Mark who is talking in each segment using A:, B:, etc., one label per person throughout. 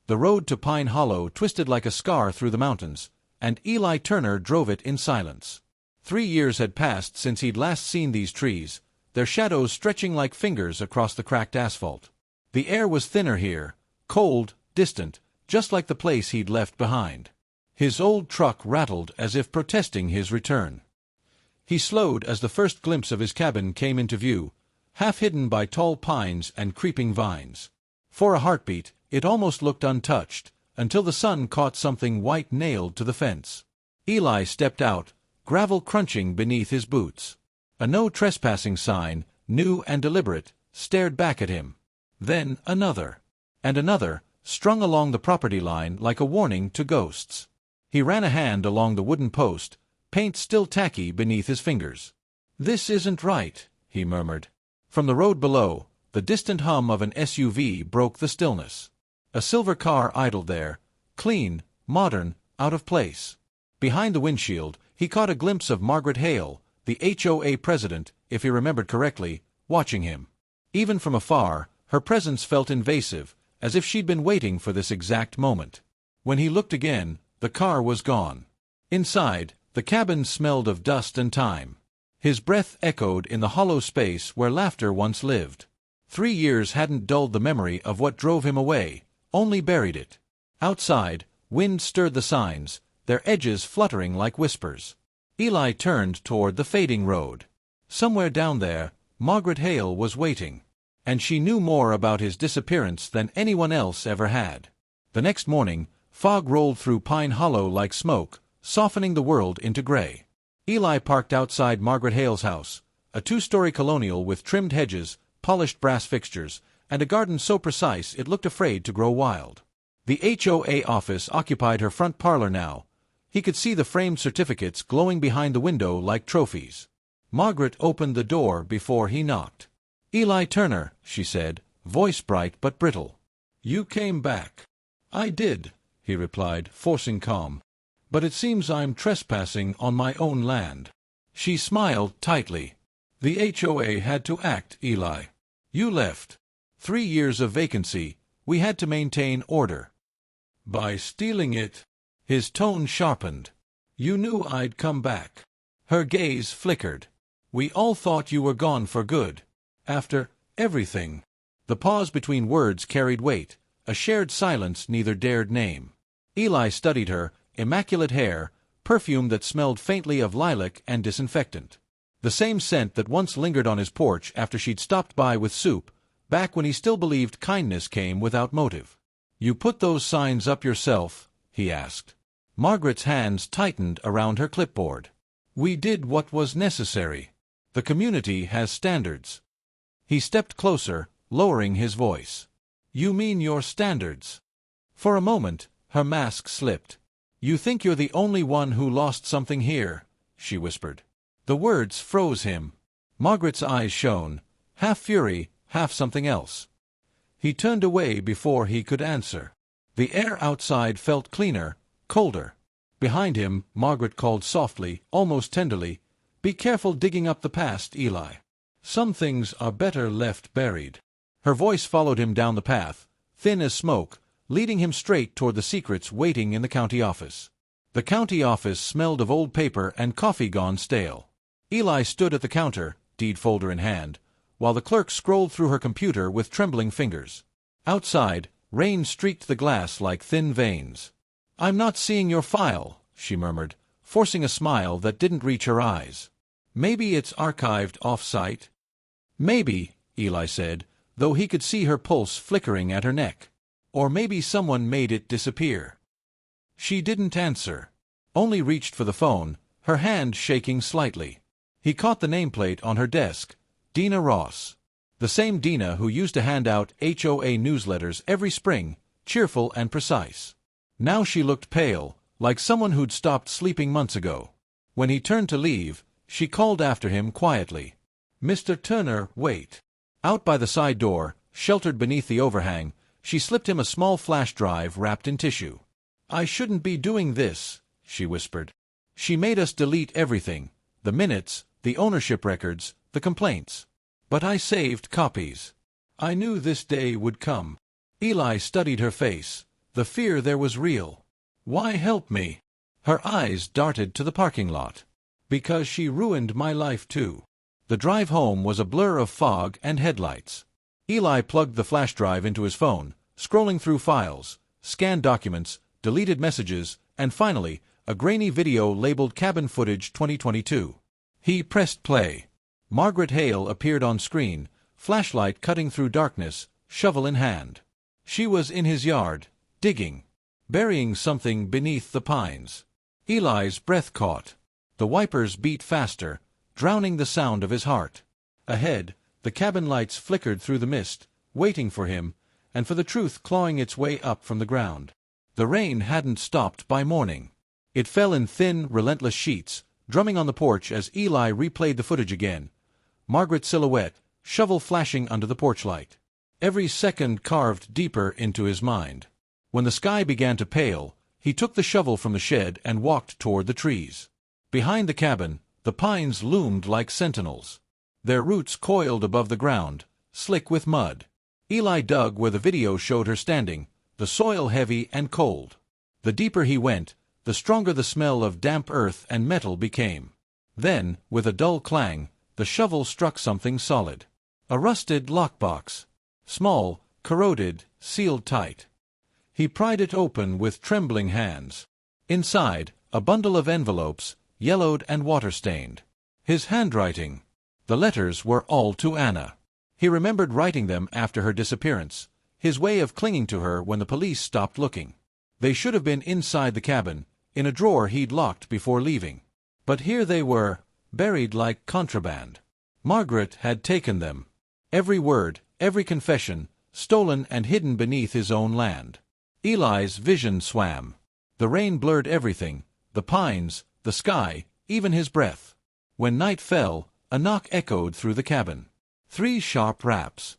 A: The road to Pine Hollow twisted like a scar through the mountains, and Eli Turner drove it in silence. 3 years had passed since he'd last seen these trees, their shadows stretching like fingers across the cracked asphalt. The air was thinner here, cold, distant, just like the place he'd left behind. His old truck rattled as if protesting his return. He slowed as the first glimpse of his cabin came into view, half hidden by tall pines and creeping vines. For a heartbeat, it almost looked untouched, until the sun caught something white nailed to the fence. Eli stepped out, gravel crunching beneath his boots. A no trespassing sign, new and deliberate, stared back at him. Then another. And another, strung along the property line like a warning to ghosts. He ran a hand along the wooden post, paint still tacky beneath his fingers. "This isn't right," he murmured. From the road below, the distant hum of an SUV broke the stillness. A silver car idled there, clean, modern, out of place. Behind the windshield, he caught a glimpse of Margaret Hale, the HOA president, if he remembered correctly, watching him. Even from afar, her presence felt invasive, as if she'd been waiting for this exact moment. When he looked again, the car was gone. Inside, the cabin smelled of dust and time. His breath echoed in the hollow space where laughter once lived. 3 years hadn't dulled the memory of what drove him away, only buried it. Outside, wind stirred the signs, their edges fluttering like whispers. Eli turned toward the fading road. Somewhere down there, Margaret Hale was waiting. And she knew more about his disappearance than anyone else ever had. The next morning, fog rolled through Pine Hollow like smoke, softening the world into gray. Eli parked outside Margaret Hale's house, a 2-story colonial with trimmed hedges, polished brass fixtures, and a garden so precise it looked afraid to grow wild. The HOA office occupied her front parlor now. He could see the framed certificates glowing behind the window like trophies. Margaret opened the door before he knocked. "Eli Turner," she said, voice bright but brittle. "You came back." "I did," he replied, forcing calm. "But it seems I'm trespassing on my own land." She smiled tightly. "The HOA had to act, Eli. You left. 3 years of vacancy. We had to maintain order." "By stealing it." His tone sharpened. "You knew I'd come back." Her gaze flickered. "We all thought you were gone for good. After everything." The pause between words carried weight, a shared silence neither dared name. Eli studied her, immaculate hair, perfume that smelled faintly of lilac and disinfectant. The same scent that once lingered on his porch after she'd stopped by with soup, back when he still believed kindness came without motive. "You put those signs up yourself?" he asked. Margaret's hands tightened around her clipboard. "We did what was necessary. The community has standards." He stepped closer, lowering his voice. "You mean your standards?" For a moment, her mask slipped. "You think you're the only one who lost something here," she whispered. The words froze him. Margaret's eyes shone, half fury, half something else. He turned away before he could answer. The air outside felt cleaner, colder. Behind him, Margaret called softly, almost tenderly, "Be careful digging up the past, Eli. Some things are better left buried." Her voice followed him down the path, thin as smoke, leading him straight toward the secrets waiting in the county office. The county office smelled of old paper and coffee gone stale. Eli stood at the counter, deed folder in hand, while the clerk scrolled through her computer with trembling fingers. Outside, rain streaked the glass like thin veins. "I'm not seeing your file," she murmured, forcing a smile that didn't reach her eyes. "Maybe it's archived off-site?" "Maybe," Eli said, though he could see her pulse flickering at her neck. "Or maybe someone made it disappear." She didn't answer, only reached for the phone, her hand shaking slightly. He caught the nameplate on her desk, Dina Ross. The same Dina who used to hand out HOA newsletters every spring, cheerful and precise. Now she looked pale, like someone who'd stopped sleeping months ago. When he turned to leave, she called after him quietly. "Mr. Turner, wait." Out by the side door, sheltered beneath the overhang, she slipped him a small flash drive wrapped in tissue. "I shouldn't be doing this," she whispered. "She made us delete everything, the minutes, the ownership records, the complaints. But I saved copies. I knew this day would come." Eli studied her face, The fear there was real. Why help me? Her eyes darted to the parking lot. Because she ruined my life too. The drive home was a blur of fog and headlights. Eli plugged the flash drive into his phone, scrolling through files, scanned documents, deleted messages, and finally, a grainy video labeled Cabin Footage 2022. He pressed play. Margaret Hale appeared on screen, flashlight cutting through darkness, shovel in hand. She was in his yard, digging, burying something beneath the pines. Eli's breath caught. The wipers beat faster, drowning the sound of his heart. Ahead, the cabin lights flickered through the mist, waiting for him, and for the truth clawing its way up from the ground. The rain hadn't stopped by morning. It fell in thin, relentless sheets, drumming on the porch as Eli replayed the footage again. Margaret's silhouette, shovel flashing under the porch light. Every second carved deeper into his mind. When the sky began to pale, he took the shovel from the shed and walked toward the trees. Behind the cabin, the pines loomed like sentinels. Their roots coiled above the ground, slick with mud. Eli dug where the video showed her standing, the soil heavy and cold. The deeper he went, the stronger the smell of damp earth and metal became. Then, with a dull clang, the shovel struck something solid. A rusted lockbox. Small, corroded, sealed tight. He pried it open with trembling hands. Inside, a bundle of envelopes, yellowed and water-stained. His handwriting. The letters were all to Anna. He remembered writing them after her disappearance, his way of clinging to her when the police stopped looking. They should have been inside the cabin, in a drawer he'd locked before leaving. But here they were, buried like contraband. Margaret had taken them. Every word, every confession, stolen and hidden beneath his own land. Eli's vision swam. The rain blurred everything, the pines, the sky, even his breath. When night fell, a knock echoed through the cabin. 3 sharp raps.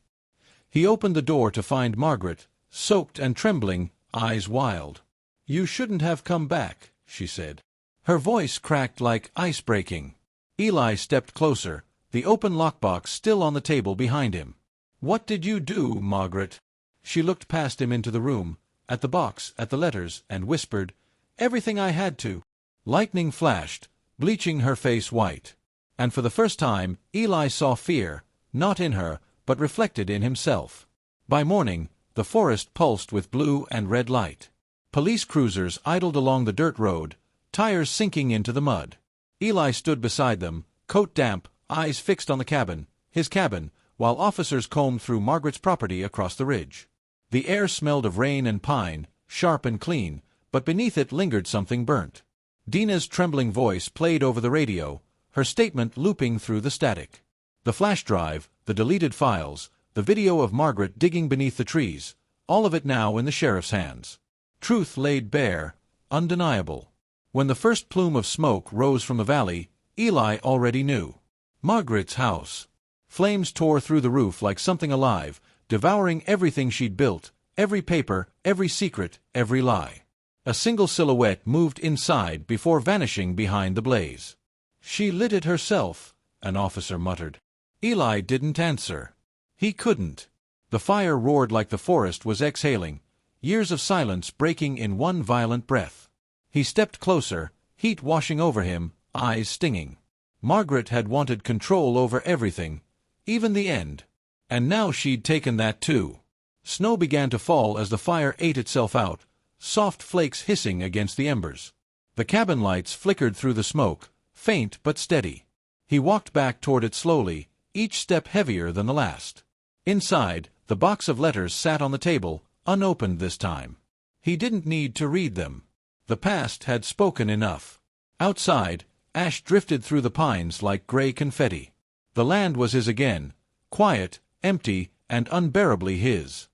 A: He opened the door to find Margaret, soaked and trembling, eyes wild. "You shouldn't have come back," she said. Her voice cracked like ice breaking. Eli stepped closer, the open lockbox still on the table behind him. "What did you do, Margaret?" She looked past him into the room, at the box, at the letters, and whispered, "Everything I had to." Lightning flashed, bleaching her face white. And for the first time, Eli saw fear, not in her, but reflected in himself. By morning, the forest pulsed with blue and red light. Police cruisers idled along the dirt road, tires sinking into the mud. Eli stood beside them, coat damp, eyes fixed on the cabin, his cabin, while officers combed through Margaret's property across the ridge. The air smelled of rain and pine, sharp and clean, but beneath it lingered something burnt. Dina's trembling voice played over the radio, her statement looping through the static. The flash drive, the deleted files, the video of Margaret digging beneath the trees, all of it now in the sheriff's hands. Truth laid bare, undeniable. When the first plume of smoke rose from the valley, Eli already knew. Margaret's house. Flames tore through the roof like something alive, devouring everything she'd built, every paper, every secret, every lie. A single silhouette moved inside before vanishing behind the blaze. "She lit it herself," an officer muttered. Eli didn't answer. He couldn't. The fire roared like the forest was exhaling, years of silence breaking in one violent breath. He stepped closer, heat washing over him, eyes stinging. Margaret had wanted control over everything, even the end. And now she'd taken that too. Snow began to fall as the fire ate itself out, soft flakes hissing against the embers. The cabin lights flickered through the smoke, faint but steady. He walked back toward it slowly, each step heavier than the last. Inside, the box of letters sat on the table, unopened this time. He didn't need to read them. The past had spoken enough. Outside, ash drifted through the pines like gray confetti. The land was his again, quiet, empty, and unbearably his.